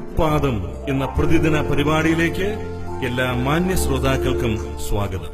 തൃപ്പാദം എന്ന പ്രതിദിന പരിപാടിയിലേക്ക് എല്ലാ മാന്യ ശ്രോതാക്കൾക്കും സ്വാഗതം.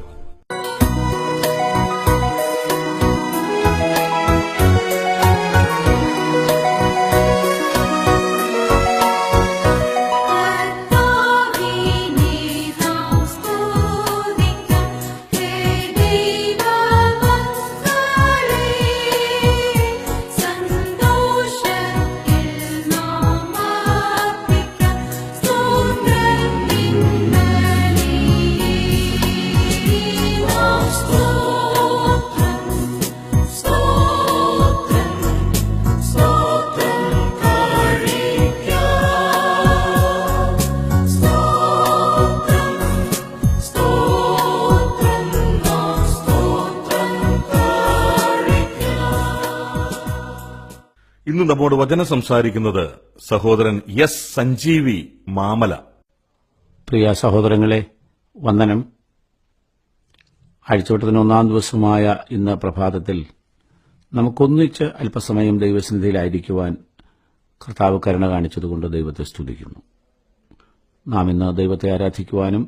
ഇന്ന് നമ്മോട് വചനം സംസാരിക്കുന്നത് സഹോദരൻ എസ് സഞ്ജീവി മാമല. പ്രിയ സഹോദരങ്ങളെ, വന്ദനം. ആഴ്ചവട്ടത്തിന് 1-ാം ദിവസമായ ഇന്ന് പ്രഭാതത്തിൽ നമുക്കൊന്നിച്ച് അല്പസമയം ദൈവസന്നിധിയിലായിരിക്കുവാൻ കർത്താവ് കരുണ കാണിച്ചതുകൊണ്ട് ദൈവത്തെ സ്തുതിക്കുന്നു. നാം ഇന്ന് ദൈവത്തെ ആരാധിക്കുവാനും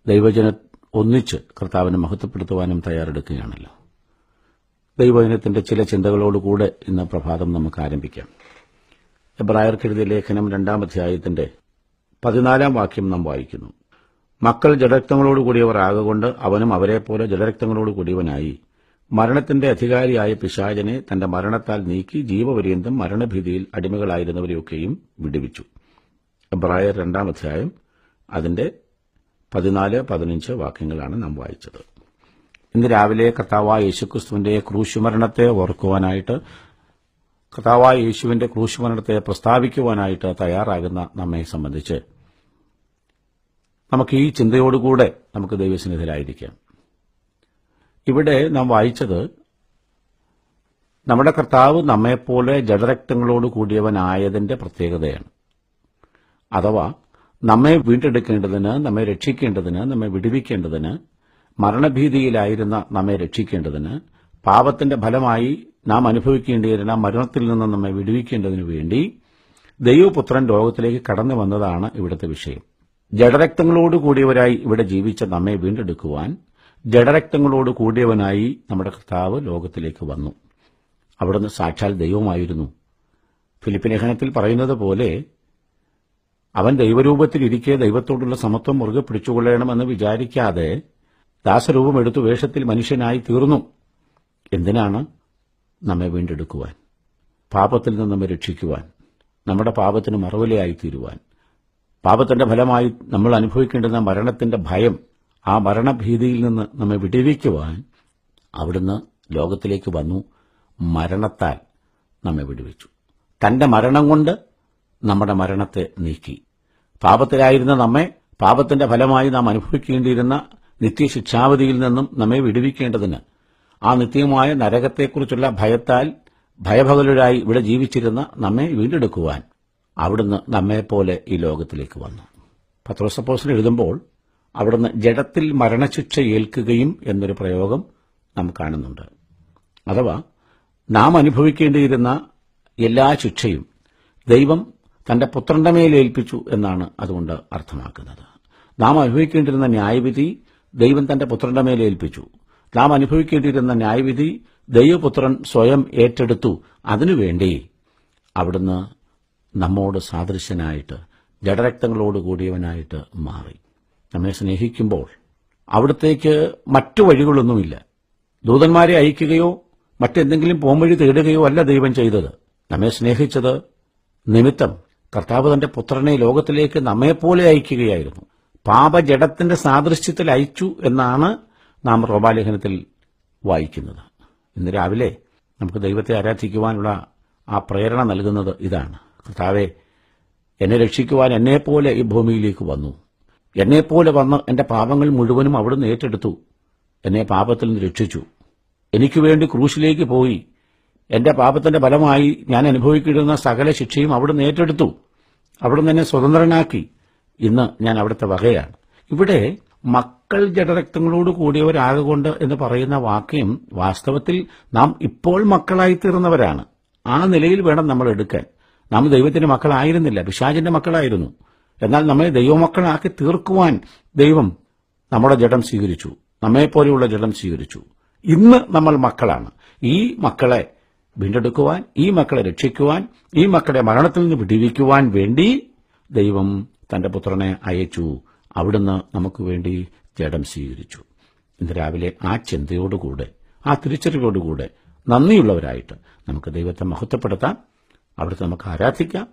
ദൈവജന ഒന്നിച്ച് കർത്താവിനെ മഹത്വപ്പെടുത്തുവാനും തയ്യാറെടുക്കുകയാണല്ലോ. ദൈവജനത്തിന്റെ ചില ചിന്തകളോടുകൂടെ ഇന്ന് പ്രഭാതം നമുക്ക് ആരംഭിക്കാം. എബ്രായർക്കെഴുതിയ ലേഖനം 2-ാം അധ്യായത്തിന്റെ 14-ാം വാക്യം നാം വായിക്കുന്നു. മക്കൾ ജഡരക്തങ്ങളോടുകൂടിയവർ ആകൊണ്ട് അവനും അവരെപ്പോലെ ജഡരക്തങ്ങളോടുകൂടിയവനായി മരണത്തിന്റെ അധികാരിയായ പിശാചനെ തന്റെ മരണത്താൽ നീക്കി ജീവപര്യന്തം മരണഭീതിയിൽ അടിമകളായിരുന്നവരെയൊക്കെയും വിടുവിച്ചു. എബ്രായർ 2-ാം അധ്യായം അതിന്റെ 14-15 വാക്യങ്ങളാണ് നാം വായിച്ചത്. ഇന്ന് രാവിലെ കർത്താവായ യേശുക്രിസ്തുവിന്റെ ക്രൂശുമരണത്തെ ഓർക്കുവാനായിട്ട്, കർത്താവായ യേശുവിന്റെ ക്രൂശുമരണത്തെ പ്രസ്താവിക്കുവാനായിട്ട് തയ്യാറാകുന്ന നമ്മെ സംബന്ധിച്ച് നമുക്ക് ഈ ചിന്തയോടുകൂടെ നമുക്ക് ദൈവസന്നിധിയിലായിരിക്കാം. ഇവിടെ നാം വായിച്ചത് നമ്മുടെ കർത്താവ് നമ്മെപ്പോലെ ജഡരക്തങ്ങളോട് കൂടിയവനായതിന്റെ പ്രത്യേകതയാണ്. അഥവാ നമ്മെ വീണ്ടെടുക്കേണ്ടതിന്, നമ്മെ രക്ഷിക്കേണ്ടതിന്, നമ്മെ വിടുവിക്കേണ്ടതിന്, മരണഭീതിയിലായിരുന്ന നമ്മെ രക്ഷിക്കേണ്ടതിന്, പാപത്തിന്റെ ഫലമായി നാം അനുഭവിക്കേണ്ടിയിരുന്ന മരണത്തിൽ നിന്ന് നമ്മെ വിടുവിക്കേണ്ടതിനു വേണ്ടി ദൈവപുത്രൻ ലോകത്തിലേക്ക് കടന്നു വന്നതാണ് ഇവിടുത്തെ വിഷയം. ജഡരക്തങ്ങളോട് കൂടിയവരായി ഇവിടെ ജീവിച്ച നമ്മെ വീണ്ടെടുക്കുവാൻ ജഡരക്തങ്ങളോട് കൂടിയവനായി നമ്മുടെ കർത്താവ് ലോകത്തിലേക്ക് വന്നു. അവിടുന്ന് സാക്ഷാൽ ദൈവമായിരുന്നു. ഫിലിപ്പി ലേഖനത്തിൽ പറയുന്നത് പോലെ അവൻ ദൈവരൂപത്തിലിരിക്കെ ദൈവത്തോടുള്ള സമത്വം മുറുകെ പിടിച്ചുകൊള്ളണമെന്ന് വിചാരിക്കാതെ ദാസരൂപമെടുത്തു വേഷത്തിൽ മനുഷ്യനായി തീർന്നു. എന്തിനാണ്? നമ്മെ വീണ്ടെടുക്കുവാൻ, പാപത്തിൽ നിന്ന് നമ്മെ രക്ഷിക്കുവാൻ, നമ്മുടെ പാപത്തിന് മറുവിലയായി തീരുവാൻ, പാപത്തിന്റെ ഫലമായി നമ്മൾ അനുഭവിക്കേണ്ടുന്ന മരണത്തിന്റെ ഭയം, ആ മരണഭീതിയിൽ നിന്ന് നമ്മെ വിടുവിക്കുവാൻ അവിടുന്ന് ലോകത്തിലേക്ക് വന്നു. മരണത്താൽ നമ്മെ വിടുവിച്ചു. തന്റെ മരണം കൊണ്ട് നമ്മുടെ മരണത്തെ നീക്കി. പാപത്തിലായിരുന്ന നമ്മെ, പാപത്തിന്റെ ഫലമായി നാം അനുഭവിക്കേണ്ടിയിരുന്ന നിത്യശിക്ഷാവധിയിൽ നിന്നും നമ്മെ വിടുവിക്കേണ്ടതിന്, ആ നിത്യമായ നരകത്തെക്കുറിച്ചുള്ള ഭയത്താൽ ഭയഭകലരായി ഇവിടെ ജീവിച്ചിരുന്ന നമ്മെ വീണ്ടെടുക്കുവാൻ അവിടുന്ന് നമ്മെപ്പോലെ ഈ ലോകത്തിലേക്ക് വന്നു. പത്രോസ് അപ്പോസ്തലൻ എഴുതുമ്പോൾ അവിടുന്ന് ജഡത്തിൽ മരണശിക്ഷ ഏൽക്കുകയും എന്നൊരു പ്രയോഗം നാം കാണുന്നുണ്ട്. അഥവാ നാം അനുഭവിക്കേണ്ടിയിരുന്ന എല്ലാ ശിക്ഷയും ദൈവം തന്റെ പുത്രന്റെ മേലേൽപ്പിച്ചു എന്നാണ് അതുകൊണ്ട് അർത്ഥമാക്കുന്നത്. നാം അനുഭവിക്കേണ്ടിരുന്ന ന്യായവിധി ദൈവം തന്റെ പുത്രന്റെ മേലേൽപ്പിച്ചു. നാം അനുഭവിക്കേണ്ടിയിരുന്ന ന്യായവിധി ദൈവപുത്രൻ സ്വയം ഏറ്റെടുത്തു. അതിനുവേണ്ടി അവിടുന്ന് നമ്മോട് സാദൃശ്യനായിട്ട് ജഡരക്തങ്ങളോട് കൂടിയവനായിട്ട് മാറി. നമ്മെ സ്നേഹിക്കുമ്പോൾ അവിടത്തേക്ക് മറ്റു വഴികളൊന്നുമില്ല. ദൂതന്മാരെ അയക്കുകയോ മറ്റെന്തെങ്കിലും പോംവഴി തേടുകയോ അല്ല ദൈവം ചെയ്തത്. നമ്മെ സ്നേഹിച്ചത് നിമിത്തം കർത്താവ് തന്റെ പുത്രനെ ലോകത്തിലേക്ക് നമ്മെപ്പോലെ അയക്കുകയായിരുന്നു. പാപജഡത്തിന്റെ സാദൃശ്യത്തിൽ അയച്ചു എന്നാണ് നാം റോമാലേഖനത്തിൽ വായിക്കുന്നത്. ഇന്ന് രാവിലെ നമുക്ക് ദൈവത്തെ ആരാധിക്കുവാനുള്ള ആ പ്രേരണ നൽകുന്നത് ഇതാണ്. കർത്താവെ, എന്നെ രക്ഷിക്കുവാൻ എന്നെപ്പോലെ ഈ ഭൂമിയിലേക്ക് വന്നു. എന്നെപ്പോലെ വന്ന് എന്റെ പാപങ്ങൾ മുഴുവനും അവിടുന്ന് ഏറ്റെടുത്തു. എന്നെ പാപത്തിൽ നിന്ന് രക്ഷിച്ചു. എനിക്ക് വേണ്ടി ക്രൂശിലേക്ക് പോയി. എന്റെ പാപത്തിന്റെ ഫലമായി ഞാൻ അനുഭവിക്കുന്ന സകല ശിക്ഷയും അവിടുന്ന് ഏറ്റെടുത്തു. അവിടുന്ന് എന്നെ സ്വതന്ത്രനാക്കി. ഇന്ന് ഞാൻ അവിടുത്തെ വകയാണ്. ഇവിടെ മക്കൾ ജഡരക്തങ്ങളോട് കൂടിയവരാകൊണ്ട് എന്ന് പറയുന്ന വാക്യം വാസ്തവത്തിൽ നാം ഇപ്പോൾ മക്കളായിത്തീർന്നവരാണ്. ആ നിലയിൽ വേണം നമ്മൾ എടുക്കാൻ. നാം ദൈവത്തിന്റെ മക്കളായിരുന്നില്ല, പിശാചിന്റെ മക്കളായിരുന്നു. എന്നാൽ നമ്മെ ദൈവമക്കളാക്കി തീർക്കുവാൻ ദൈവം നമ്മുടെ ജഡം സ്വീകരിച്ചു, നമ്മെപ്പോലെയുള്ള ജഡം സ്വീകരിച്ചു. ഇന്ന് നമ്മൾ മക്കളാണ്. ഈ മക്കളെ വീണ്ടെടുക്കുവാൻ, ഈ മക്കളെ രക്ഷിക്കുവാൻ, ഈ മക്കളെ മരണത്തിൽ നിന്ന് വിടുവിക്കുവാൻ വേണ്ടി ദൈവം തന്റെ പുത്രനെ അയച്ചു. അവിടുന്ന് നമുക്ക് വേണ്ടി ജഡം സ്വീകരിച്ചു. ഇന്ന് രാവിലെ ആ ചിന്തയോടുകൂടെ, ആ തിരിച്ചറിവോടുകൂടെ നന്ദിയുള്ളവരായിട്ട് നമുക്ക് ദൈവത്തെ മഹത്വപ്പെടുത്താം, അവിടുത്തെ നമുക്ക് ആരാധിക്കാം,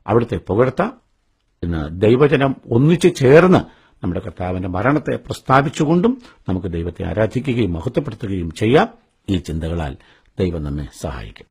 അവിടുത്തെ പുകഴ്ത്താം. ഇന്ന് ദൈവജനം ഒന്നിച്ചു ചേർന്ന് നമ്മുടെ കർത്താവിന്റെ മരണത്തെ പ്രസ്താവിച്ചുകൊണ്ടും നമുക്ക് ദൈവത്തെ ആരാധിക്കുകയും മഹത്വപ്പെടുത്തുകയും ചെയ്യാം. ഈ ചിന്തകളാൽ ദൈവം നമ്മെ സഹായിക്കും.